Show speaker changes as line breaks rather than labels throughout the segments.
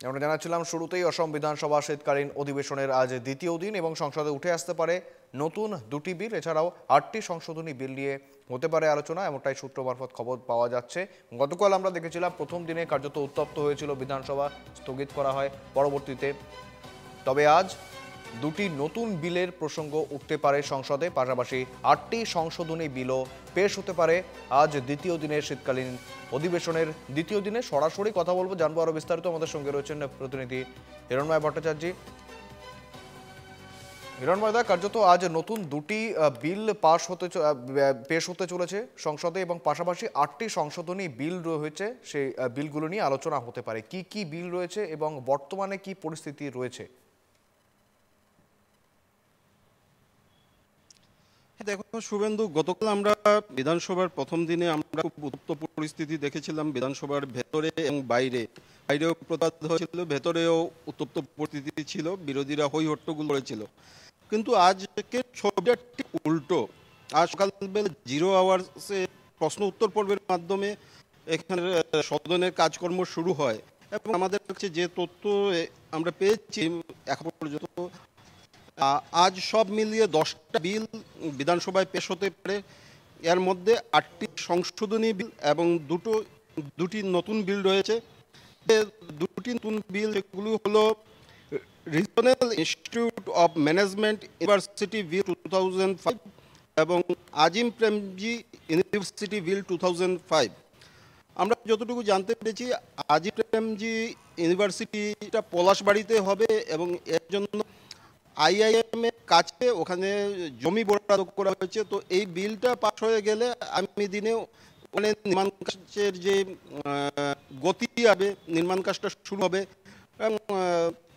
আমরা জানাচ্ছিলাম শুরুতেই অসম বিধানসভা শীতকালীন অধিবেশনের আজ দ্বিতীয় দিন এবং সংসদে উঠে আসতে পারে নতুন দুটি বিল, এছাড়াও 8টি সংশোধনী বিল নিয়ে হতে পারে আলোচনা, এমনটাই সূত্র মারফত খবর পাওয়া যাচ্ছে। গতকাল আমরা দেখেছিলাম প্রথম দিনে কার্যত উত্তপ্ত হয়েছিল বিধানসভা, স্থগিত করা হয় পরবর্তীতে। তবে আজ দুটি নতুন বিলের প্রসঙ্গ উঠতে পারে সংসদে, পাশাপাশি 8টি সংশোধনী বিলও পেশ হতে পারে আজ দ্বিতীয় দিনের শীতকালীন অধিবেশনের দ্বিতীয় দিনে। সরাসরি কথা বলবো, জানবো আরো বিস্তারিত। আমাদের সঙ্গে রয়েছেন প্রতিনিধি হিরণময় ভট্টাচার্য। হিরণময়দা, কার্যত আজ নতুন দুটি বিল পেশ হতে চলেছে সংসদে এবং পাশাপাশি 8টি সংশোধনী বিল রয়েছে, সেই বিলগুলো নিয়ে আলোচনা হতে পারে। কি কি বিল রয়েছে এবং বর্তমানে কি পরিস্থিতি রয়েছে?
দেখো শুভেন্দু, গতকাল আমরা বিধানসভার প্রথম দিনে আমরা খুব উত্তপ্ত পরিস্থিতি দেখেছিলাম বিধানসভার ভেতরে এবং বাইরেও প্রতিবাদ হয়েছিল, ভেতরেও উত্তপ্ত পরিস্থিতি ছিল, বিরোধীরা হই হট্টগোল করেছিল। কিন্তু আজকে ছবিটা ঠিক উল্টো। আজ সকালবেলা 0 আওয়ার্সে প্রশ্ন উত্তর পর্বের মাধ্যমে এখানে সদনের কাজকর্ম শুরু হয় এবং আমাদের কাছে যে তথ্য আমরা পেয়েছি এখন পর্যন্ত, আজ সব মিলিয়ে 10টা বিল বিধানসভায় পেশ হতে পারে। এর মধ্যে 8টি সংশোধনী বিল এবং দুটি নতুন বিল রয়েছে। দুটি নতুন বিল এগুলো হলো regional institute of management university bill 2005 এবং আজিম প্রেমজি ইউনিভার্সিটি বিল 2005। আমরা যতটুকু জানতে পেরেছি, আজিম প্রেমজি ইউনিভার্সিটিটা পলাশবাড়িতে হবে এবং এর জন্য আইআইএম এর কাছে ওখানে জমি বরাদ্দ করা হয়েছে। তো এই বিলটা পাস হয়ে গেলে আগামী দিনে ওখানে নির্মাণ কাজের যে গতি হবে, নির্মাণ কাজটা শুরু হবে এবং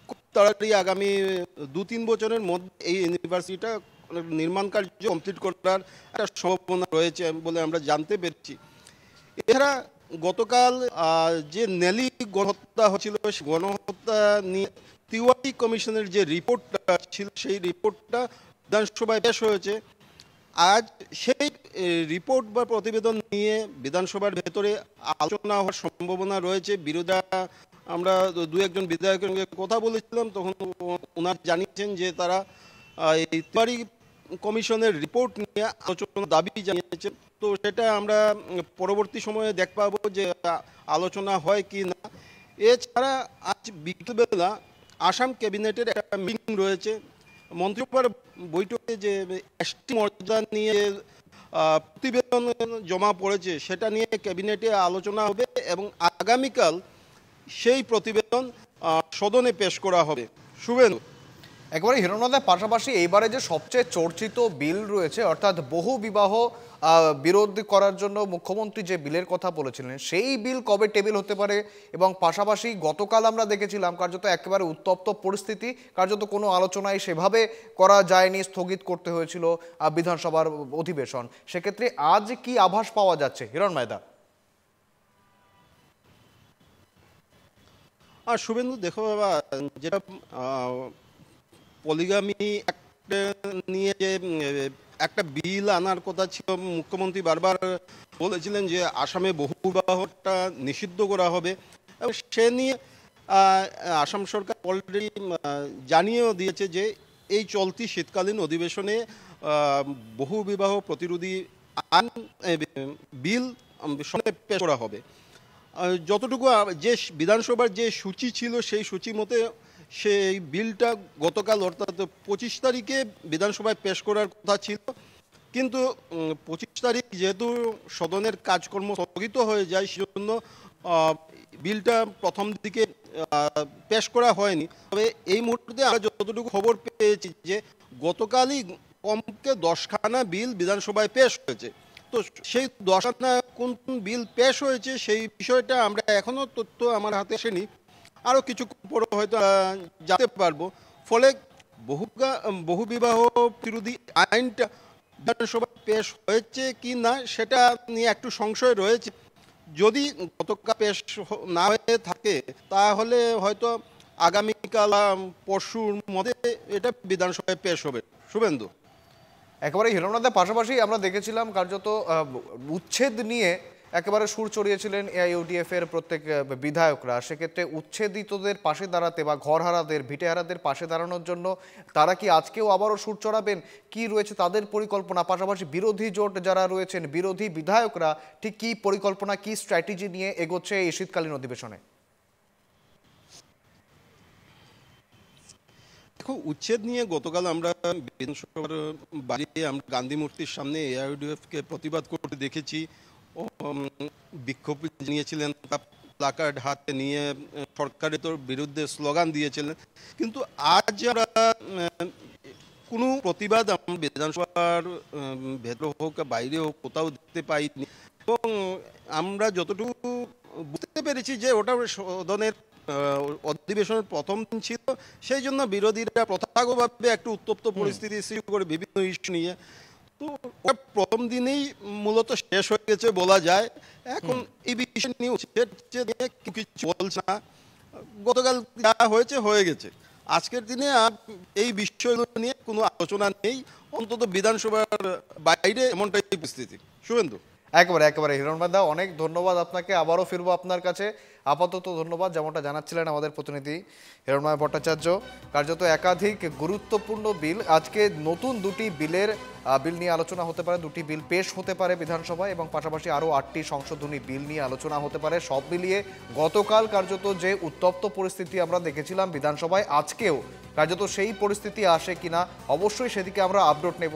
খুব তাড়াতাড়ি আগামী 2-3 বছরের মধ্যে এই ইউনিভার্সিটিটা নির্মাণ কার্য কমপ্লিট করার একটা সম্ভাবনা রয়েছে বলে আমরা জানতে পেরেছি। এছাড়া গতকাল যে নেলি গণহত্যা হয়েছিল, গণহত্যা নিয়ে তিওয়ারি কমিশনের যে রিপোর্টটা ছিল, সেই রিপোর্টটা বিধানসভায় পেশ হয়েছে। আজ সেই রিপোর্ট বা প্রতিবেদন নিয়ে বিধানসভার ভেতরে আলোচনা হওয়ার সম্ভাবনা রয়েছে। বিরোধীরা, আমরা 2-1 বিধায়কের সঙ্গে কথা বলেছিলাম, তখন ওনারা জানিয়েছেন যে তারা এই তিওয়ারি কমিশনের রিপোর্ট নিয়ে আলোচনার দাবি জানিয়েছেন। তো সেটা আমরা পরবর্তী সময়ে দেখতে পাবো যে আলোচনা হয় কি না। এছাড়া আজ বিকেলবেলা আসাম ক্যাবিনেটের একটা মিটিং রয়েছে। মন্ত্রিসভার বৈঠকে যে এসটি মর্যাদা নিয়ে প্রতিবেদন জমা পড়েছে, সেটা নিয়ে ক্যাবিনেটে আলোচনা হবে এবং আগামীকাল সেই প্রতিবেদন সদনে পেশ করা হবে। শুভেন্দু,
একবারে হিরণদার পাশাপাশি এইবারে যে সবচেয়ে চর্চিত বিল রয়েছে, অর্থাৎ বহু বিবাহ বিরোধ করার জন্য মুখ্যমন্ত্রী যে বিলের কথা বলেছিলেন, সেই বিল কবে টেবিল হতে পারে? এবং পাশাপাশি গতকাল আমরা দেখেছিলাম কার্যত একেবারে উত্তপ্ত পরিস্থিতি, কার্যত কোনো আলোচনায় সেভাবে করা যায়নি, স্থগিত করতে হয়েছিল বিধানসভার অধিবেশন। সেক্ষেত্রে আজ কি আভাস পাওয়া যাচ্ছে হিরণময়দা?
শুভেন্দু দেখো বাবা, যেটা পলিগামি একটা নিয়ে যে একটা বিল আনার কথা ছিল, মুখ্যমন্ত্রী বারবার বলেছিলেন যে আসামে বহুবিবাহটা নিষিদ্ধ করা হবে এবং সে নিয়ে আসাম সরকার অলরেডি জানিয়েও দিয়েছে যে এই চলতি শীতকালীন অধিবেশনে বহুবিবাহ প্রতিরোধী আইন বিল পেশ করা হবে। যতটুকু যে বিধানসভার যে সূচি ছিল, সেই সূচি মতে সেই বিলটা গতকাল অর্থাৎ 25 তারিখে বিধানসভায় পেশ করার কথা ছিল, কিন্তু 25 তারিখ যেহেতু সদনের কাজকর্ম স্থগিত হয়ে যায়, সেজন্য বিলটা প্রথম দিকে পেশ করা হয়নি। তবে এই মুহূর্তে আমরা যতটুকু খবর পেয়েছি যে গতকালই কমপক্ষে 10খানা বিল বিধানসভায় পেশ হয়েছে। তো সেই 10খানা কোন কোন বিল পেশ হয়েছে সেই বিষয়টা আমরা এখনো তথ্য আমার হাতে আসেনি, আরও কিছু পরে হয়তো জানতে পারবো। ফলে বহুবিবাহ বিরোধী আইনটা বিধানসভায় পেশ হয়েছে কি না সেটা নিয়ে একটু সংশয় রয়েছে। যদি গতকাল পেশ না হয়ে থাকে তাহলে হয়তো আগামীকাল পরশুর মধ্যে এটা বিধানসভায় পেশ হবে। শুভেন্দু,
একেবারে হিরণদার পাশাপাশি আমরা দেখেছিলাম কার্যত উচ্ছেদ নিয়ে একেবারে সুর চড়িয়েছিলেন এআইইউডিএফ এর প্রত্যেক বিধায়করা। সেক্ষেত্রে উচ্ছেদিতদের পাশে দাঁড়াতে বা ঘরহারাদের ভিটেহারাদের পাশে দাঁড়ানোর জন্য তারা কি আজকেও আবারও সুর চড়াবেন? কি রয়েছে তাদের পরিকল্পনা? পাশাপাশি বিরোধী জোট যারা রয়েছেন, বিরোধী বিধায়করা ঠিক কি পরিকল্পনা, কি স্ট্র্যাটেজি নিয়ে এগোচ্ছে এই শীতকালীন অধিবেশনে?
দেখো, উচ্ছেদ নিয়ে গতকাল আমরা বিধানসভার বাইরে আমরা গান্ধী মূর্তির সামনে এআইইউডিএফ কে প্রতিবাদ করতে দেখেছি। বিক্ষোভ জানিয়েছিলেন, প্লাকার্ড হাতে নিয়ে সরকারের বিরুদ্ধে স্লোগান দিয়েছিলেন। কিন্তু আজ আমরা কোনো প্রতিবাদ আমরা বিধানসভার ভেতর হোক বাইরে হোক কোথাও দেখতে পাইনি। এবং আমরা যতটুকু বুঝতে পেরেছি যে ওটা সদনের অধিবেশনের প্রথম দিন ছিল, সেই জন্য বিরোধীরা প্রথাগতভাবে একটু উত্তপ্ত পরিস্থিতি সৃষ্টি করে বিভিন্ন ইস্যু নিয়ে। তো ওটা প্রথম দিনেই মূলত শেষ হয়ে গেছে বলা যায়। এখন এই বিষয় নিয়ে কিছু বলছে না। গতকাল যা হয়েছে হয়ে গেছে। আজকের দিনে আর এই বিষয়গুলো নিয়ে কোনো আলোচনা নেই, অন্তত বিধানসভার বাইরে এমনটাই পরিস্থিতি। শুভেন্দু,
একেবারে হিরণময় দা, অনেক ধন্যবাদ আপনাকে। আবারও ফিরবো আপনার কাছে। আপাতত ধন্যবাদ। যেমনটা জানাচ্ছিলেন আমাদের প্রতিনিধি হিরণময় ভট্টাচার্য, কার্যত একাধিক গুরুত্বপূর্ণ বিল, আজকে নতুন দুটি বিল নিয়ে আলোচনা হতে পারে, দুটি বিল পেশ হতে পারে বিধানসভায়, এবং পাশাপাশি আরও 8টি সংশোধনী বিল নিয়ে আলোচনা হতে পারে। সব মিলিয়ে গতকাল কার্যত যে উত্তপ্ত পরিস্থিতি আমরা দেখেছিলাম বিধানসভায়, আজকেও কার্যত সেই পরিস্থিতি আসে কিনা অবশ্যই সেদিকে আমরা আপডেট নেব।